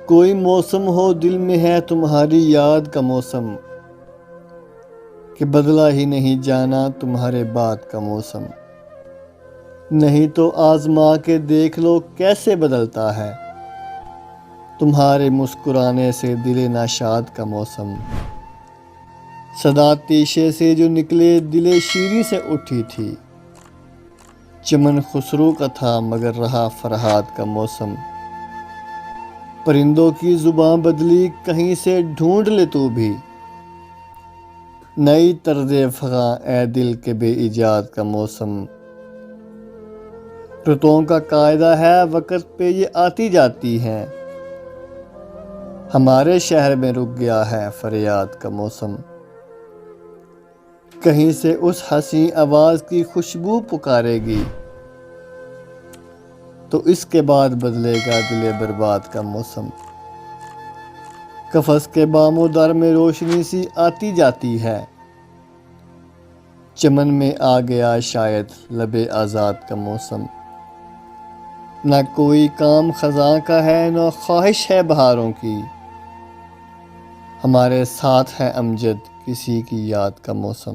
کوئی موسم ہو دل میں ہے تمہاری یاد کا موسم، کہ بدلا ہی نہیں جانا تمہارے بعد کا موسم۔ نہیں تو آزما کے دیکھ لو کیسے بدلتا ہے تمہارے مسکرانے سے دل ناشاد کا موسم۔ صدا تیشے سے جو نکلے دل شیریں سے اٹھی تھی، چمن خسرو کا تھا مگر رہا فرہاد کا موسم۔ پرندوں کی زباں بدلی کہیں سے ڈھونڈ لے تو بھی، نئی طرز فغاں اے دل کے بے ایجاد کا موسم۔ رتوں کا قاعدہ ہے وقت پہ یہ آتی جاتی ہیں، ہمارے شہر میں رک گیا ہے فریاد کا موسم۔ کہیں سے اس حسین آواز کی خوشبو پکارے گی، تو اس کے بعد بدلے گا دل برباد کا موسم۔ قفس کے بام و در میں روشنی سی آتی جاتی ہے، چمن میں آ گیا شاید لب آزاد کا موسم۔ نہ کوئی کام خزاں کا ہے نہ خواہش ہے بہاروں کی، ہمارے ساتھ ہے امجد کسی کی یاد کا موسم۔